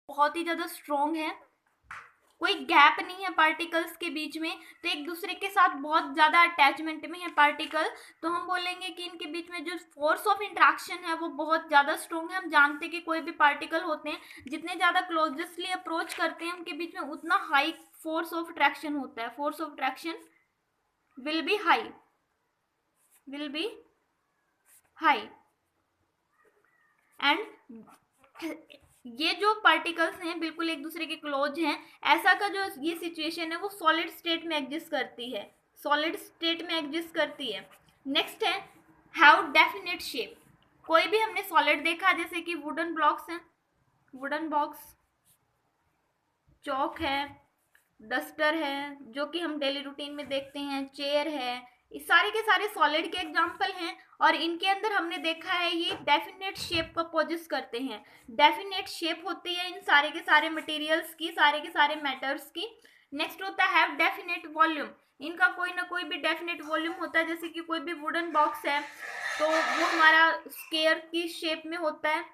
बहुत ही ज़्यादा स्ट्रॉन्ग है, कोई गैप नहीं है पार्टिकल्स के बीच में, तो एक दूसरे के साथ बहुत ज़्यादा अटैचमेंट में है पार्टिकल। तो हम बोलेंगे कि इनके बीच में जो फोर्स ऑफ इंट्रैक्शन है वो बहुत ज़्यादा स्ट्रॉन्ग है। हम जानते हैं कि कोई भी पार्टिकल होते हैं, जितने ज़्यादा क्लोजेस्टली अप्रोच करते हैं उनके बीच में उतना हाई फोर्स ऑफ अट्रैक्शन होता है। Force of attraction will be high, will be high. And ये जो पार्टिकल्स हैं बिल्कुल एक दूसरे के क्लोज हैं। ऐसा का जो ये सिचुएशन है वो सॉलिड स्टेट में एग्जिस्ट करती है, सॉलिड स्टेट में एग्जिस्ट करती है। नेक्स्ट है हैव डेफिनेट शेप। कोई भी हमने सॉलिड देखा, जैसे कि वुडन ब्लॉक्स हैं, वुडन बॉक्स, चौक है, डस्टर है जो कि हम डेली रूटीन में देखते हैं, चेयर है, ये सारे के सारे सॉलिड के एग्जाम्पल हैं। और इनके अंदर हमने देखा है ये डेफिनेट शेप को पोजेस करते हैं। डेफिनेट शेप होती है इन सारे के सारे मटेरियल्स की, सारे के सारे मैटर्स की। नेक्स्ट होता है हैव डेफिनेट वॉल्यूम। इनका कोई ना कोई भी डेफिनेट वॉल्यूम होता है। जैसे कि कोई भी वुडन बॉक्स है तो वो हमारा स्क्वायर की शेप में होता है,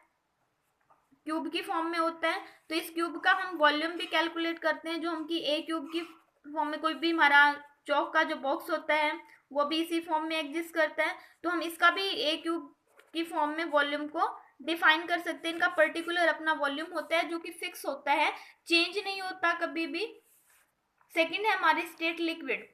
क्यूब की फॉर्म में होता है, तो इस क्यूब का हम वॉल्यूम भी कैलकुलेट करते हैं, जो हम कि ए क्यूब की फॉर्म में। कोई भी हमारा चौक का जो बॉक्स होता है वो भी इसी फॉर्म में एग्जिस्ट करता है, तो हम इसका भी ए क्यूब की फॉर्म में वॉल्यूम को डिफाइन कर सकते हैं। इनका पर्टिकुलर अपना वॉल्यूम होता है जो कि फिक्स होता है, चेंज नहीं होता कभी भी। सेकेंड है हमारी स्टेट लिक्विड।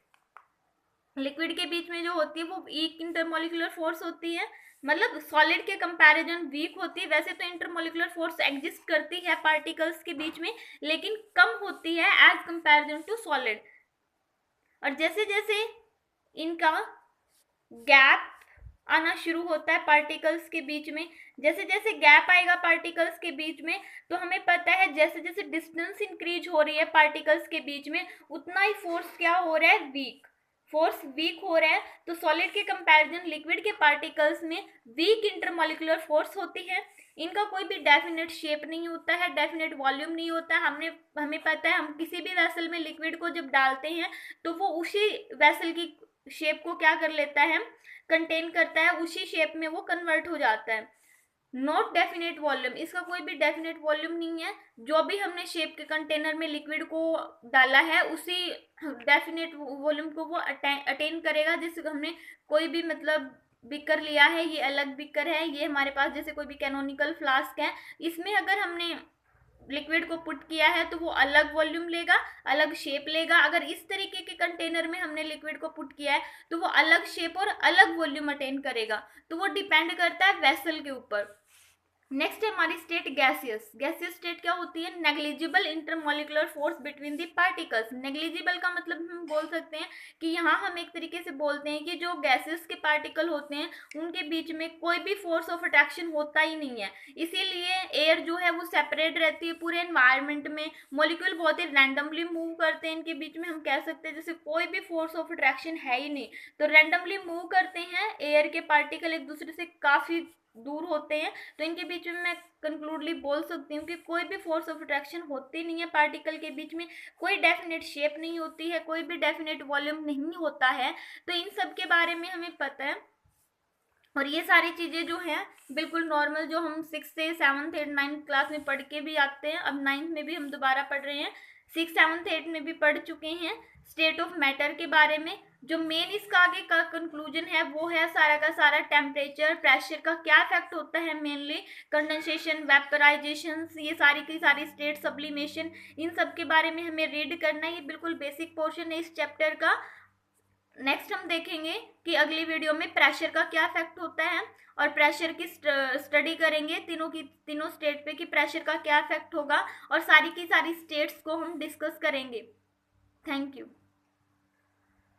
लिक्विड के बीच में जो होती है वो एक इंटरमोलिकुलर फोर्स होती है, मतलब सॉलिड के कंपैरिजन वीक होती है। वैसे तो इंटरमोलिकुलर फोर्स एग्जिस्ट करती है पार्टिकल्स के बीच में, लेकिन कम होती है एज कंपैरिजन टू सॉलिड। और जैसे जैसे इनका गैप आना शुरू होता है पार्टिकल्स के बीच में, जैसे जैसे गैप आएगा पार्टिकल्स के बीच में, तो हमें पता है जैसे जैसे डिस्टेंस इंक्रीज हो रही है पार्टिकल्स के बीच में उतना ही फोर्स क्या हो रहा है, वीक, फोर्स वीक हो रहा है। तो सॉलिड के कंपैरिजन लिक्विड के पार्टिकल्स में वीक इंटरमोलिकुलर फोर्स होती है। इनका कोई भी डेफिनेट शेप नहीं होता है, डेफिनेट वॉल्यूम नहीं होता है। हमें पता है हम किसी भी वेसल में लिक्विड को जब डालते हैं तो वो उसी वेसल की शेप को क्या कर लेता है, कंटेन करता है, उसी शेप में वो कन्वर्ट हो जाता है। नॉट डेफिनेट वॉल्यूम, इसका कोई भी डेफिनेट वॉल्यूम नहीं है। जो भी हमने शेप के कंटेनर में लिक्विड को डाला है उसी डेफिनेट वॉल्यूम को वो अटेन करेगा। जैसे हमने कोई भी मतलब बिकर लिया है, ये अलग बिकर है, ये हमारे पास जैसे कोई भी कैनोनिकल फ्लास्क है, इसमें अगर हमने लिक्विड को पुट किया है तो वो अलग वॉल्यूम लेगा, अलग शेप लेगा। अगर इस तरीके के कंटेनर में हमने लिक्विड को पुट किया है तो वो अलग शेप और अलग वॉल्यूम अटेन करेगा। तो वो डिपेंड करता है वेसल के ऊपर। नेक्स्ट है हमारी स्टेट गैसियस। गैसियस स्टेट क्या होती है, negligible intermolecular force between the particles. Negligible का मतलब हम बोल सकते हैं कि यहाँ हम एक तरीके से बोलते हैं कि जो गैसेस के पार्टिकल होते हैं उनके बीच में कोई भी फोर्स ऑफ अट्रैक्शन होता ही नहीं है, इसीलिए एयर जो है वो सेपरेट रहती है पूरे एनवायरमेंट में। मॉलिक्यूल बहुत ही रैंडमली मूव करते हैं इनके बीच में, हम कह सकते हैं जैसे कोई भी फोर्स ऑफ अट्रैक्शन है ही नहीं, तो रैंडमली मूव करते हैं। एयर के पार्टिकल एक दूसरे से काफी दूर होते हैं, तो इनके बीच में मैं कंक्लूडली बोल सकती हूँ कि कोई भी फोर्स ऑफ अट्रैक्शन होती नहीं है पार्टिकल के बीच में, कोई डेफिनेट शेप नहीं होती है, कोई भी डेफिनेट वॉल्यूम नहीं होता है। तो इन सब के बारे में हमें पता है। और ये सारी चीज़ें जो हैं बिल्कुल नॉर्मल, जो हम 6th से 7th 8th 9th क्लास में पढ़ के भी आते हैं, अब 9th में भी हम दोबारा पढ़ रहे हैं, 6th 7th 8th में भी पढ़ चुके हैं स्टेट ऑफ मैटर के बारे में। जो मेन इसका आगे का कंक्लूजन है वो है सारा का सारा टेम्परेचर प्रेशर का क्या इफेक्ट होता है, मेनली कंडेंसेशन, वेपराइजेशन, ये सारी की सारी स्टेट, सब्लिमेशन, इन सब के बारे में हमें रीड करना है। ये बिल्कुल बेसिक पोर्शन है इस चैप्टर का। नेक्स्ट हम देखेंगे कि अगली वीडियो में प्रेशर का क्या इफेक्ट होता है और प्रेशर की स्टडी करेंगे तीनों स्टेट पे कि प्रेशर का क्या इफेक्ट होगा, और सारी की सारी स्टेट्स को हम डिस्कस करेंगे। Thank you.